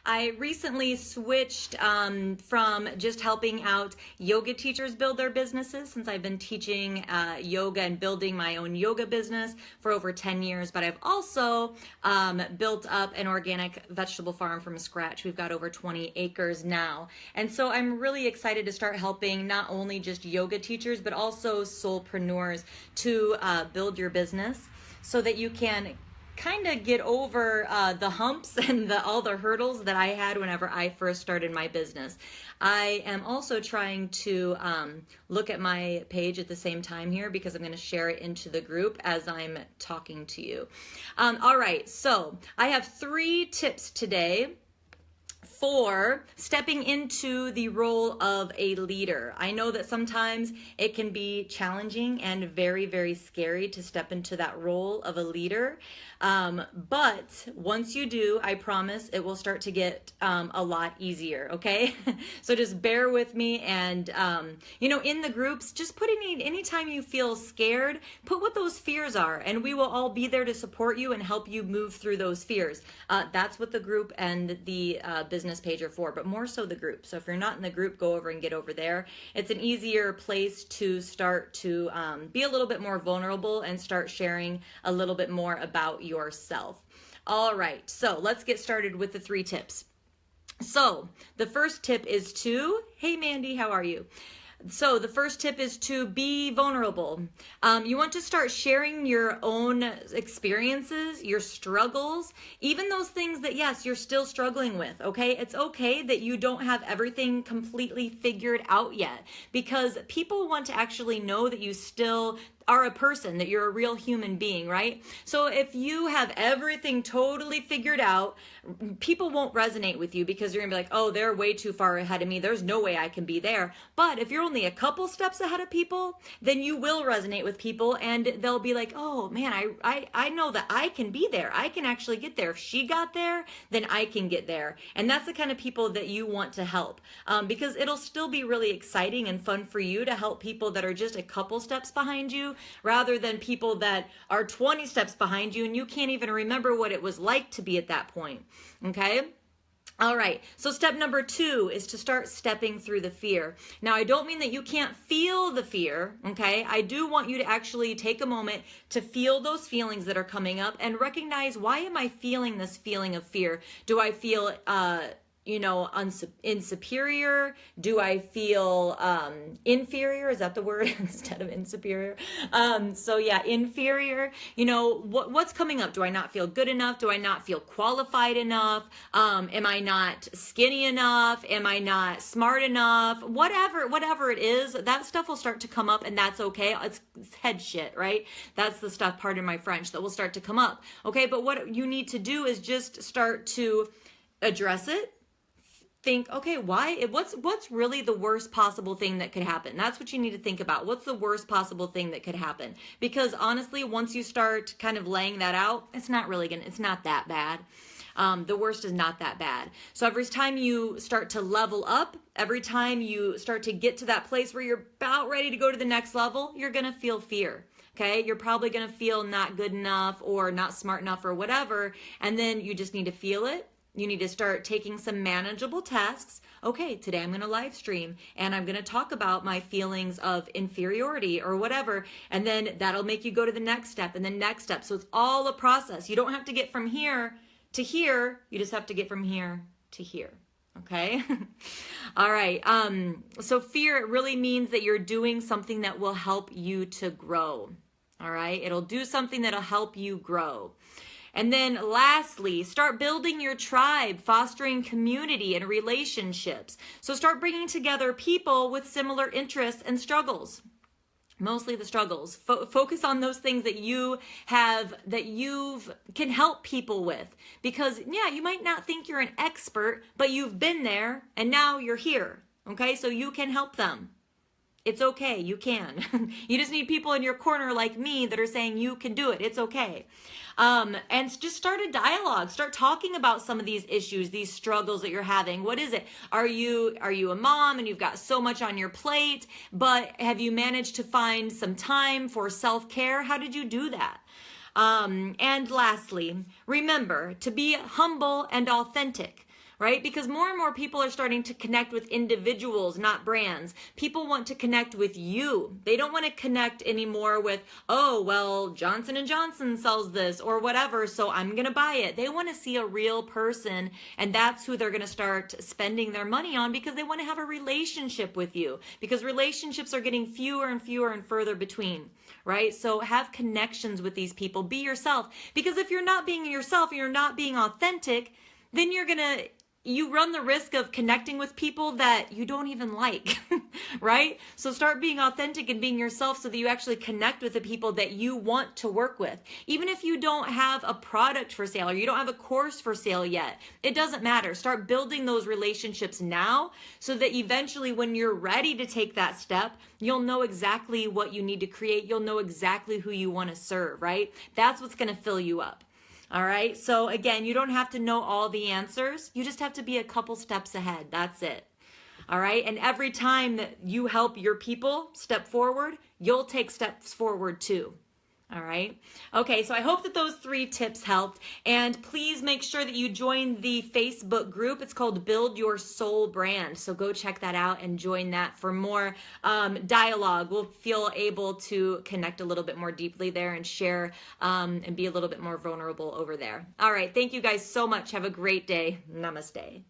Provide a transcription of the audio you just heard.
I recently switched from just helping out yoga teachers build their businesses, since I've been teaching yoga and building my own yoga business for over 10 years. But I've also built up an organic vegetable farm from scratch. We've got over 20 acres now. And so I'm really excited to start helping not only just yoga teachers, but also soulpreneurs to build your business so that you can kind of get over the humps and all the hurdles that I had whenever I first started my business. I am also trying to look at my page at the same time here, because I'm going to share it into the group as I'm talking to you. All right, so I have 3 tips today for stepping into the role of a leader. I know that sometimes it can be challenging and very, very scary to step into that role of a leader. But once you do, I promise it will start to get a lot easier, okay? So just bear with me. And, in the groups, just put anytime you feel scared, put what those fears are, and we will all be there to support you and help you move through those fears. That's what the group and the business page are for, but more so the group. So if you're not in the group, go over and get over there. It's an easier place to start to be a little bit more vulnerable and start sharing a little bit more about yourself. All right, so let's get started with the 3 tips. So the first tip is hey Mandy, how are you? So the first tip is to be vulnerable. You want to start sharing your own experiences, your struggles, even those things that, yes, you're still struggling with, okay? It's okay that you don't have everything completely figured out yet, because people want to actually know that you still are a person, that you're a real human being, right? So if you have everything totally figured out, people won't resonate with you, because you're gonna be like, oh, they're way too far ahead of me. There's no way I can be there. But if you're only a couple steps ahead of people, then you will resonate with people, and they'll be like, oh man, I know that I can be there. I can actually get there. If she got there, then I can get there. And that's the kind of people that you want to help, because it'll still be really exciting and fun for you to help people that are just a couple steps behind you, rather than people that are 20 steps behind you and you can't even remember what it was like to be at that point. Okay? All right, so step number 2 is to start stepping through the fear. Now, I don't mean that you can't feel the fear, okay? I do want you to actually take a moment to feel those feelings that are coming up and recognize, why am I feeling this feeling of fear? Do I feel insuperior? Do I feel inferior? Is that the word instead of insuperior? So yeah, inferior. What's coming up? Do I not feel good enough? Do I not feel qualified enough? Am I not skinny enough? Am I not smart enough? Whatever it is, that stuff will start to come up, and that's okay. It's head shit, right? That's the stuff, pardon my French, that will start to come up. Okay, but what you need to do is just start to address it. Think, okay, what's really the worst possible thing that could happen? That's what you need to think about. What's the worst possible thing that could happen? Because honestly, once you start kind of laying that out, it's not that bad. The worst is not that bad. So every time you start to level up, every time you start to get to that place where you're about ready to go to the next level, you're going to feel fear. Okay, you're probably going to feel not good enough or not smart enough or whatever. And then you just need to feel it. You need to start taking some manageable tasks. Okay, today I'm going to live stream and I'm going to talk about my feelings of inferiority or whatever. And then that'll make you go to the next step and the next step. So it's all a process. You don't have to get from here to here. You just have to get from here to here. Okay. All right. So fear, it really means that you're doing something that will help you to grow. All right. It'll do something that'll help you grow. And then lastly, start building your tribe, fostering community and relationships. So start bringing together people with similar interests and struggles. Mostly the struggles. Focus on those things that you have, that can help people with. Because yeah, you might not think you're an expert, but you've been there and now you're here. Okay, so you can help them. It's okay, you can. You just need people in your corner like me that are saying you can do it. It's okay. And just start a dialogue. Start talking about some of these issues, these struggles that you're having. What is it? Are you a mom and you've got so much on your plate, but have you managed to find some time for self-care? How did you do that? And lastly, remember to be humble and authentic. right? Because more and more people are starting to connect with individuals, not brands. People want to connect with you. They don't want to connect anymore with, oh, well, Johnson & Johnson sells this or whatever, so I'm going to buy it. They want to see a real person, and that's who they're going to start spending their money on, because they want to have a relationship with you, because relationships are getting fewer and fewer and further between, right? So have connections with these people. Be yourself, because if you're not being yourself and you're not being authentic, then you run the risk of connecting with people that you don't even like, right? So start being authentic and being yourself so that you actually connect with the people that you want to work with. Even if you don't have a product for sale or you don't have a course for sale yet, it doesn't matter. Start building those relationships now so that eventually when you're ready to take that step, you'll know exactly what you need to create. You'll know exactly who you want to serve, right? That's what's going to fill you up. All right. So again, you don't have to know all the answers. You just have to be a couple steps ahead. That's it. All right. And every time that you help your people step forward, you'll take steps forward too. All right. Okay. So I hope that those 3 tips helped. And please make sure that you join the Facebook group. It's called Build Your Soul Brand. So go check that out and join that for more dialogue. We'll feel able to connect a little bit more deeply there and share and be a little bit more vulnerable over there. All right. Thank you guys so much. Have a great day. Namaste.